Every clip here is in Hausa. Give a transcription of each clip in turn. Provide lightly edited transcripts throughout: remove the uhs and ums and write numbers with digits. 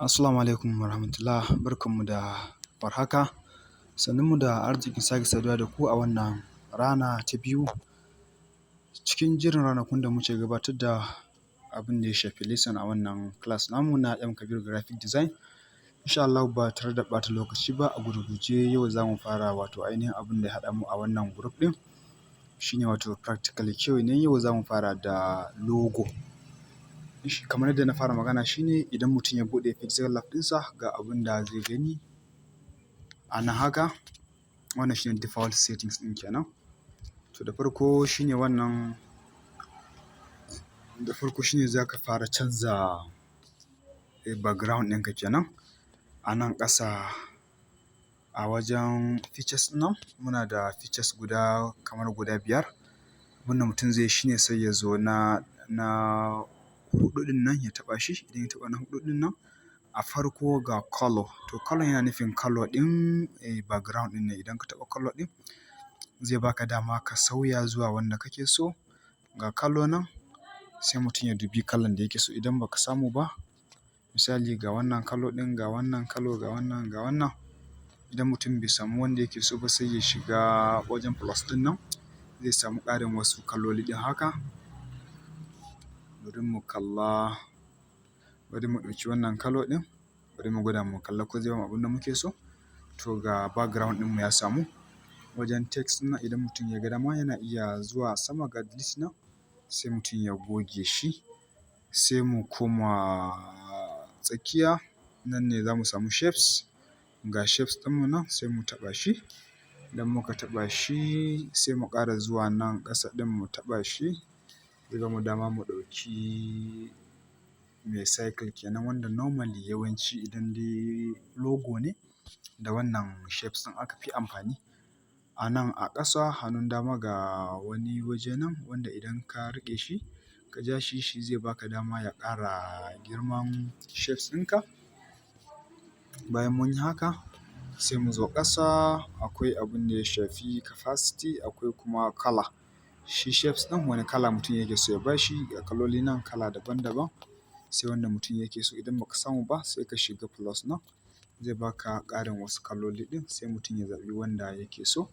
Assalamu alaikum warahmatullah, barkanmu da warhaka, sannunmu da arzikin sake saduwa da ku a wannan rana ta biyu cikin jerin ranakun da muke gabatar da abin da ya shafi lesson a wannan class namu na M Kabir Graphic Design. Insha Allahu ba tare da ɓata lokaci ba, a gurguje yau za mu fara wato ainihin abin da ya haɗa mu a wannan group ɗin shi ne wato practically kenan yau za mu fara da logo. Kamar yadda na fara magana shi ne idan mutum ya buɗe pixel lab ɗinsa ga abin da zai gani a nan haka, wannan shi ne default settings ɗin kenan. To da farko shi ne wannan, da farko shi ne za ka fara canza background ɗinka kenan. A nan ƙasa a wajen features ɗin nan muna da features kamar guda biyar. Abin da mutum zai yi shi ne sai ya zo na huɗu ɗin nan ya taɓa shi, idan ya taɓa na huɗu ɗin nan a farko ga color, to color yana nufin color ɗin background ɗin ne. Idan ka taɓa color ɗin zai baka dama ka sauya zuwa wanda kake so. Ga color nan sai mutum ya dubi kalan da yake so. Idan baka samu ba, misali ga wannan color ɗin, ga wannan color, ga wannan, ga wannan. Idan mutum bai samu wanda yake so ba sai ya shiga wajen plus ɗin nan, zai samu ƙarin wasu kaloli ɗin haka. Bari mu kalla, bari mu ɗauki wannan color ɗin, bari mu gwada mu kalla ko zai bamu abin da muke so. To ga background ɗinmu ya samu. Wajen text nan idan mutum ya ga dama yana iya zuwa sama ga delete nan sai mutum ya goge shi. Sai mu koma tsakiya, nan ne za mu samu shapes. Ga shapes ɗinmu nan sai mu taɓa shi. Idan muka taɓa shi sai mu ƙara zuwa nan ƙasa ɗin mu taɓa shi. Zai bamu dama mu ɗauki mai cycle kenan, wanda normally yawanci idan dai logo ne da wannan shapes ɗin aka fi amfani. A nan a ƙasa hannun dama ga wani waje nan wanda idan ka riƙe shi ka ja shi, shi zai baka dama ya ƙara girman shapes ɗinka. Bayan mun yi haka sai mu zo ƙasa, akwai abin da ya shafi capacity, akwai kuma color. Shi shapes ɗin wani kala mutum yake so ya bashi, ga kaloli nan kala daban-daban sai wanda mutum yake so. Idan baka samu ba sai ka shiga plus nan, zai baka ƙarin wasu kaloli ɗin sai mutum ya zaɓi wanda yake so.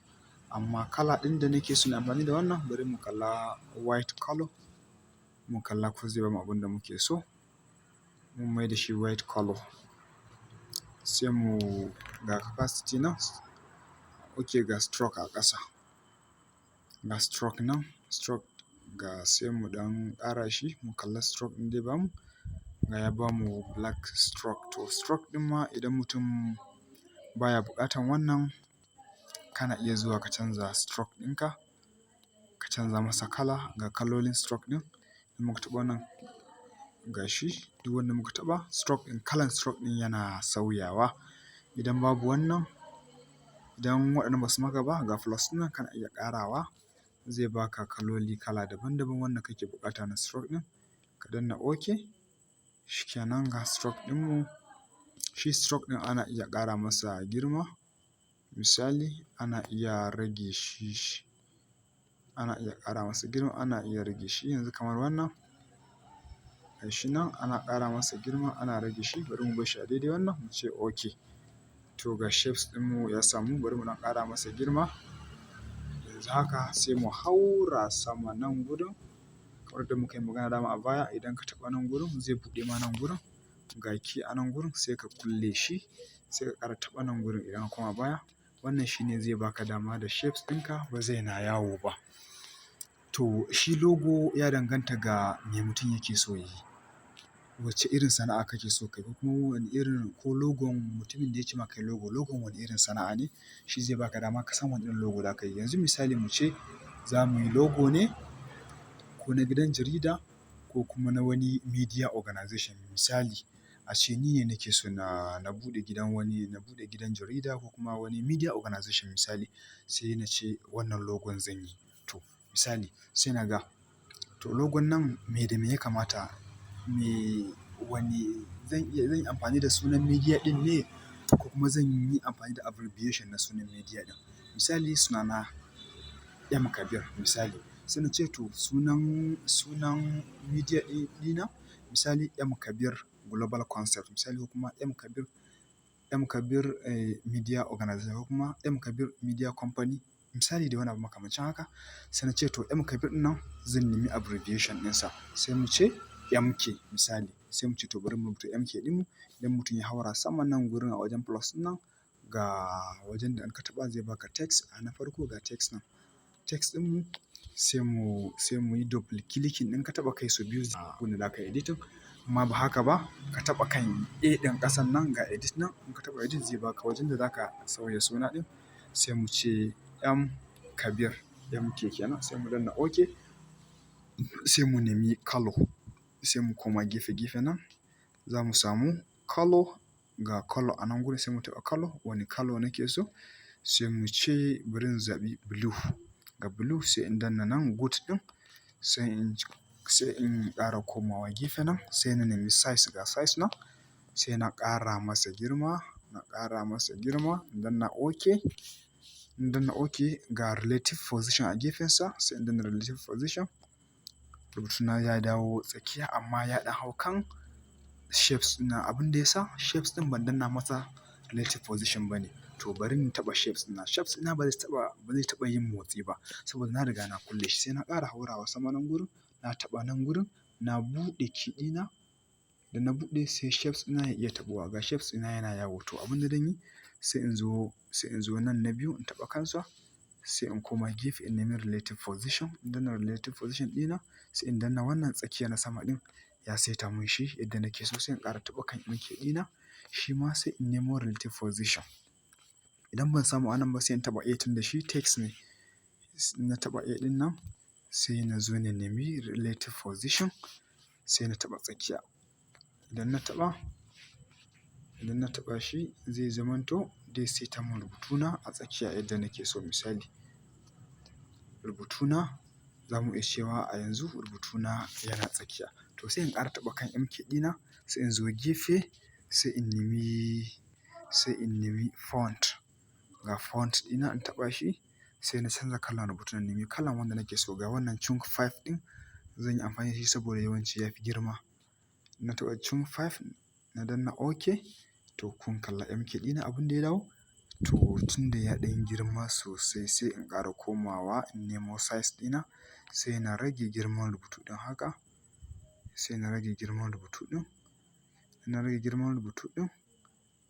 Amma kala ɗin da nake so na amfani da wannan, bari mu kalla white color, mu kalla ko zai bamu abin da muke so. Mun mai da shi white color. Sai mu ga capacity nan, okay, ga stroke a ƙasa. Ga stroke nan, stroke ga sai mu ɗan ƙara shi, mu kalla stroke ɗin zai bamu. Ga ya bamu black stroke. To stroke ɗin ma idan mutum baya buƙatan wannan, kana iya zuwa ka canza stroke ɗinka, ka canza masa kala. Ga kalolin stroke ɗin, idan muka taɓa wannan ga shi, duk wanda muka taɓa stroke ɗin, kalan stroke ɗin yana sauyawa. Idan babu wannan, idan waɗannan ba su maka ba, ga plus ɗin nan kana iya ƙarawa. Zai baka kaloli kala daban-daban wanda kake buƙata na stroke ɗin. Ka danna okay. Shikenan ga stroke ɗinmu. Shi stroke ɗin ana iya ƙara masa girma. Misali ana iya rage shi, ana iya ƙara masa girma, ana iya rage shi. Yanzu kamar wannan gashi nan ana ƙara masa girma, ana rage shi. Bari mu bar shi a daidai wannan mu ce okay. To ga shapes ɗinmu ya samu, bari mu ɗan ƙara masa girma. Yanzu haka sai mu haura sama nan gurin kamar da muka yi magana dama a baya. Idan ka taɓa nan gurin zai buɗe ma nan gurin. Ga key a nan gurin sai ka kulle shi, sai ka ƙara taɓa nan gurin idan ka koma baya. Wannan shi ne zai baka dama da shapes ɗinka ba zai na yawo ba. To shi logo ya danganta ga me mutum yake so ya yi. Wacce irin sana'a kake so ka yi, ko kuma wani irin, ko logon mutumin da ya ce maka yi logo, logon wani irin sana'a ne, shi zai baka dama ka san wani irin logo za ka yi. Yanzu misali mu ce za mu yi logo ne ko na gidan jarida ko kuma na wani media organization. Misali a ce ni ne nake so na buɗe gidan jarida ko kuma wani media organization misali, sai na ce wannan logon zan yi. To misali sai na ga to logon nan me da me ya kamata, zan yi amfani da sunan media ɗin ne ko kuma zan yi amfani da abbreviation na sunan media ɗin. Misali sunana M Kabir misali, sai na ce to sunan media ɗina misali M Kabir global concept misali, ko kuma M Kabir media organization, ko kuma M Kabir media company misali da wani abu makamancin haka. Sai na ce to M Kabir ɗin nan zan nemi abbreviation ɗinsa, sai mu ce MK misali, sai mu ce to bari mu rubuta MK ɗinmu. Idan mutum ya haura saman nan gurin a wajen plus ɗin nan, ga wajen da in ka taɓa zai baka text a na farko, ga text nan. Text ɗinmu sai mu yi double clicking ɗin, ka taɓa kai sau biyu da za ka editing. Amma ba haka ba, ka taɓa kan A ɗin ƙasan nan, ga edit nan, in ka taɓa edit zai baka wajen da za ka sauya suna ɗin. Sai mu ce M Kabir MK kenan, sai mu danna OK. Sai mu nemi color, sai mu koma gefe nan, za mu samu color, ga color a nan gurin, sai mu taɓa color, wani color nake so. Sai mu ce bari in zaɓi blue, ga blue sai in danna nan good ɗin, sai in ƙara komawa gefe nan, sai na nemi size, ga size nan, sai na ƙara masa girma, in danna OK. In danna OK, ga relative position a gefensa, sai in danna relative position. Rubutuna ya dawo tsakiya amma ya ɗan hau kan shapes ɗina. Abin da ya sa shapes ɗin ban danna masa relative position ba ne. To bari in taɓa shapes ɗina. Shapes ɗina ba zai taɓa yin motsi ba saboda na riga na kulle shi. Sai na ƙara haurawa sama nan gurin, na taɓa nan gurin, na buɗe key ɗina. Da na buɗe sai shapes ɗina ya iya taɓuwa. Ga shapes ɗina yana yawo. To abin da zan yi, sai in zo nan na biyu in taɓa kansa, sai in koma gefe in nemi relative position. In danna relative position ɗina, sai in danna wannan tsakiya na sama ɗin, ya saita mun shi yadda nake so. Sai in ƙara taɓa kan MK ɗina, shi ma sai in nemo relative position. Idan ban samu a nan ba sai in taɓa A tun da shi text ne. Na taɓa A ɗin nan, sai na zo na nemi relative position, sai na taɓa tsakiya. Idan na taɓa shi zai zamanto zai saita mun rubutuna a tsakiya yadda nake so. Misali, rubutuna za mu iya cewa a yanzu rubutuna yana tsakiya. To sai in ƙara taɓa kan MK ɗina, sai in zo gefe, sai in nemi font. Ga font ɗina in taɓa shi, sai na canza kalan rubutun, na nemi kalan wanda nake so. Ga wannan chunk 5 ɗin zan yi amfani da shi saboda yawanci ya fi girma. Na taɓa chunk 5, na danna OK. To kun kalla MK ɗina abin da ya dawo. To tun da ya ɗan girma sosai, sai in ƙara komawa in nemo size ɗina, sai na rage girman rubutu ɗin haka. Sai na rage girman rubutu ɗin.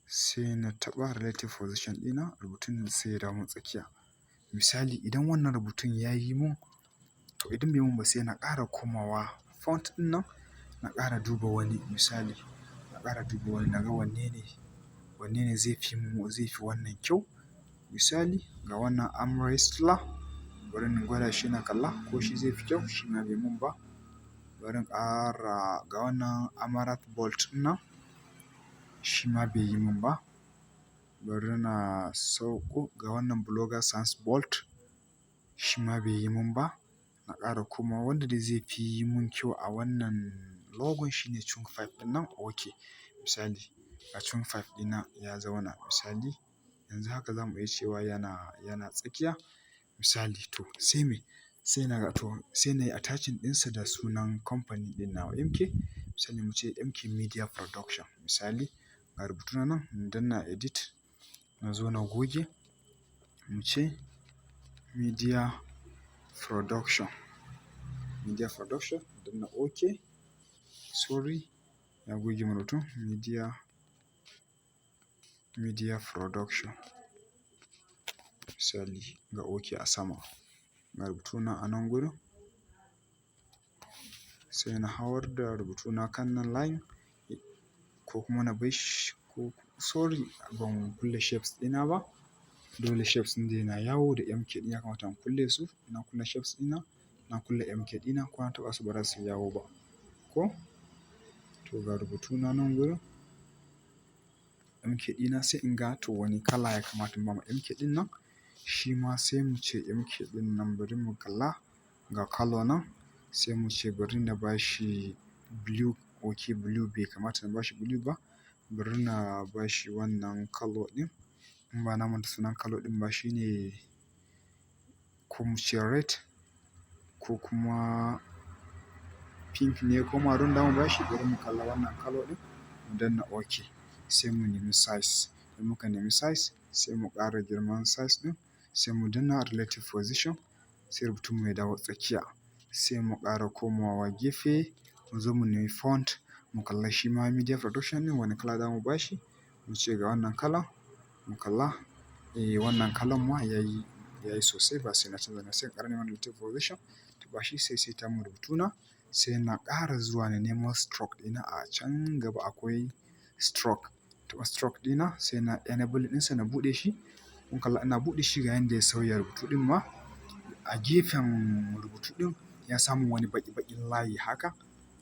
Sai na taɓa relative position ɗina, rubutun sai ya dawo mun tsakiya. Misali, idan wannan rubutun ya yi mun, to idan bai mun ba sai na ƙara komawa font ɗin nan, na ƙara duba wani misali, na ga wanne ne zai fi wannan kyau. Misali, ga wannan Amrestla, bari in gwada shi na kalla ko shi zai fi kyau. Shi ma bai mun ba. Bari in ƙara ga wannan Amaranth Bold ɗin nan, shi ma bai yi mun ba. Bari na sauko ga wannan Blogger Sans Bold, shi ma bai yi mun ba. Na ƙara komawa wanda dai zai fi yi mun kyau a wannan logon shine chunk 5 ɗin nan. OK. Misali, ga chunk 5 ɗina ya zauna. Misali, yanzu haka za mu iya cewa yana tsakiya. Misali, to sai me? Sai na yi attaching ɗinsa da sunan company ɗin nawa MK. Misali mu ce MK Media Production. Misali, ga rubutuna nan, in danna edit, na zo na goge. Mu ce Media Production. Danna OK. Sorry, ya goge mun rubutun. Media Production. Misali, ga OK a sama. Ga rubutuna a nan gurin. Sai na hawar da rubutuna kan nan line, ko kuma na bar shi sorry, ban kulle shapes ɗina ba. Dole shapes ɗin dai na yawo da MK ɗin ya kamata in kulle su. Na kulle shapes ɗina, na kulle MK ɗina, ko na taɓa su ba za su yawo ba. Ko? To ga rubutuna nan gurin. MK ɗina sai in ga to wani kala ya kamata in ba ma MK ɗin nan. Shi ma sai mu ce MK ɗin nan bari mu kalla. Ga color nan, sai mu ce bari na ba shi blue. OK, blue bai kamata na ba shi blue ba. Bari na ba shi wannan color ɗin. In ba na manta sunan color ɗin ba, shine ko mu ce red ko kuma pink ne ko maroon. Da mu ba shi bari mu kalla wannan color ɗin. mu danna OK, sai mu nemi size. In muka nemi size sai mu ƙara girman size ɗin, sai mu danna relative position, sai rubutunmu ya dawo tsakiya. Sai mu ƙara komawa gefe, mu zo mu nemi font, mu kalla shi ma media production ɗin wane kala za mu ba shi. Mu ce ga wannan kalan, mu kalla, wannan kalan ma yayi sosai ba sai na canza ba. Sai in ƙara neman relative position, taɓa shi sai saita mun rubutuna. Sai na ƙara zuwa na nemo stroke ɗina a can gaba akwai stroke. Taɓa stroke ɗina sai na enable ɗinsa na buɗe shi. Kun kalla ina buɗe shi ga yanda ya sauya rubutu ɗin ma. A gefen rubutu ɗin ya samu wani baƙi-baƙin layi haka.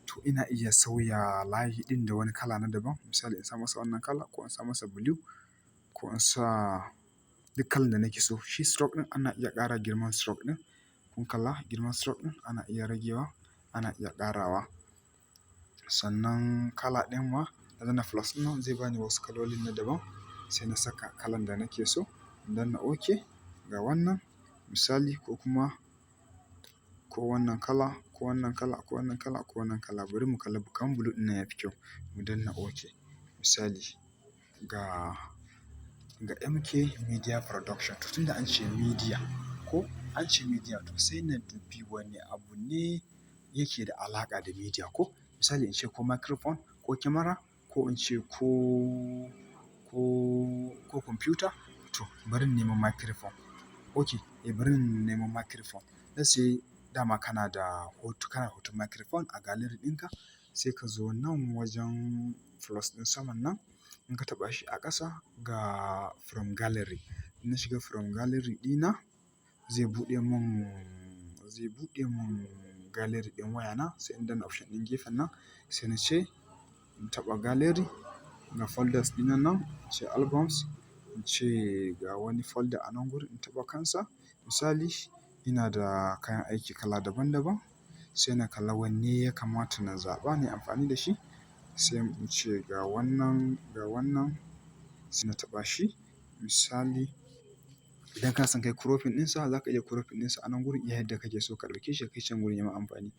To ina iya sauya layi ɗin da wani kala na daban. Misali in sa masa wannan kala ko in sa masa blue ko in sa duk kalan da nake so. Shi stroke ɗin ana iya ƙara girman stroke ɗin. Kun kalla girman stroke ɗin ana iya ragewa, ana iya ƙarawa. Sannan kala ɗin ma na danna plus ɗin nan zai bani wasu kalolin na daban. Sai na saka kalan da nake so, in danna OK. Ga wannan misali ko kuma ko wannan kala, ko wannan kala, ko wannan kala, ko wannan kala. Bari mu kalla kaman blue ɗin nan yafi kyau. Mu danna OK. Misali ga MK Media Production. To tunda an ce media ko an ce media to sai na dubi wane abu ne yake da alaƙa da media ko. Misali in ce ko microphone ko kyamara ko in ce ko computer. To bari in nemo microphone. OK, bari in nemo microphone. Let's say dama kana da hoton microphone a gallery ɗinka. Sai ka zo nan wajen plus ɗin saman nan. In ka taɓa shi a ƙasa ga from gallery. In na shiga from gallery ɗina zai buɗe mun gallery ɗin wayana. Sai in danna option ɗin gefen nan. Sai na ce in taɓa gallery ga folders ɗina nan. In ce albums. In ce ga wani folder a nan gurin in taɓa kansa. Misali ina da kayan aiki kala daban-daban. Sai na kalla wanne ya kamata na zaɓa nayi amfani da shi. Sai in ce ga wannan, ga wannan. Sai na taɓa shi. Misali idan kana son kai cropping ɗinsa za ka iya cropping ɗinsa a nan gurin iya yadda kake so ka ɗauke shi ka kai can gurin ya ma amfani.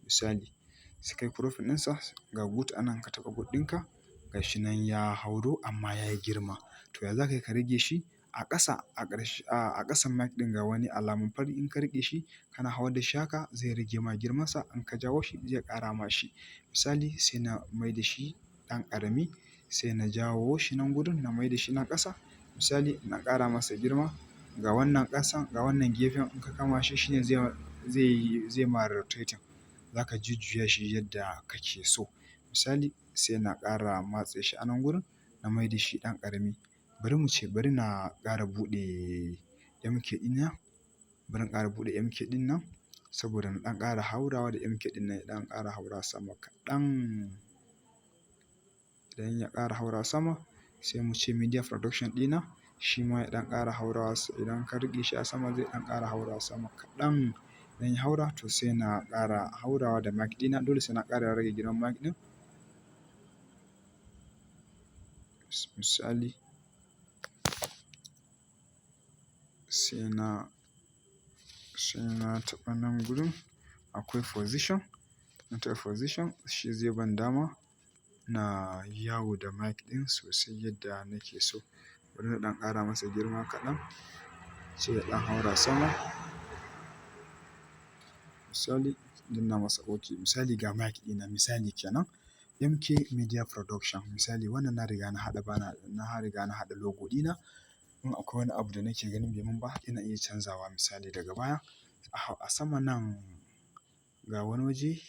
Misali sai kai cropping ɗinsa ga good a nan ka taɓa good ɗinka. Ga shi nan ya hauro amma yayi girma. To ya za ka yi ka rage shi? A ƙasa a ƙasan mic ɗin ga wani alamun fari in ka riƙe shi kana hawar da shi haka zai rage ma girmansa. In ka jawo shi zai ƙara ma shi. Misali sai na mai da shi ɗan ƙarami. Sai na jawo shi nan gurin na mai da shi nan ƙasa. Misali na ƙara masa girma. Ga wannan ƙasan, ga wannan gefen in ka kama shi shine zai ma rotating. Za ka jujjuya shi yadda kake so. Misali sai na ƙara matse shi a nan gurin na mai da shi ɗan ƙarami. Bari na ƙara buɗe MK ɗina. Bari in ƙara buɗe MK ɗin nan saboda na ɗan ƙara haurawa da MK ɗin nan ya ɗan ƙara haura sama kaɗan. Idan ya ƙara haura sama sai mu ce media production ɗina shi ma ya ɗan ƙara haurawa. Idan ka riƙe shi a sama zai ɗan ƙara haurawa sama kaɗan. Idan ya haura to sai na ƙara haurawa da mic ɗina. Dole sai na ƙara rage girman mic ɗin. Misali sai na taɓa nan gurin akwai position. Na taɓa position shi zai ban dama na yawo da mic ɗin sosai yadda nake so. Bari na ɗan ƙara masa girma kaɗan sai ya ɗan haura sama. Misali danna masa OK. Misali ga mic ɗina misali kenan MK Media Production. Misali wannan na riga na haɗa logo ɗina. In akwai wani abu da nake ganin bai mun ba ina iya canzawa. Misali daga baya a sama nan ga wani waje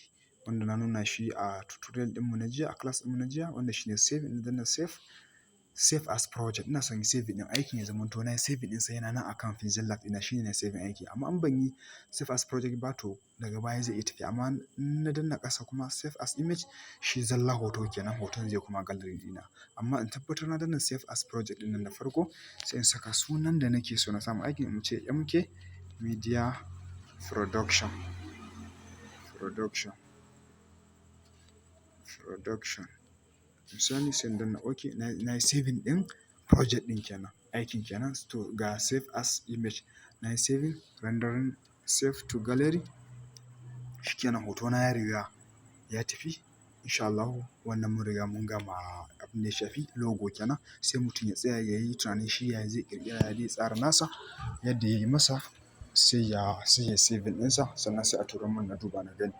wanda na nuna shi a tutorial ɗinmu na jiya, a class ɗinmu na jiya wanda shine save. In danna save as project. Ina son save ɗin aikin ya zamanto nayi save ɗinsa yana nan akan pencil lab ɗina shine na save aiki. Amma in ban yi save as project ba to daga baya zai iya tafiya. Amma in na danna ƙasa kuma save as image shi zalla hoto kenan. Hoton zai kuma gallery ɗina. Amma in tabbatar na danna save as project ɗin nan da farko sai in saka sunan da nake so na samu aikin in ce MK Media Production. Misali sai in danna OK. Nayi saving ɗin project ɗin kenan. Aikin kenan. To ga save as image. Nayi saving, rendering, save to gallery. Shikenan hotona ya riga ya tafi. In sha Allahu wannan mun riga mun gama abin da ya shafi logo kenan. Sai mutum ya tsaya ya yi tunanin shi ya zai ƙirƙira, ya zai tsara nasa yadda ya yi masa, sai ya saving ɗinsa sannan sai a turo min na duba na gani.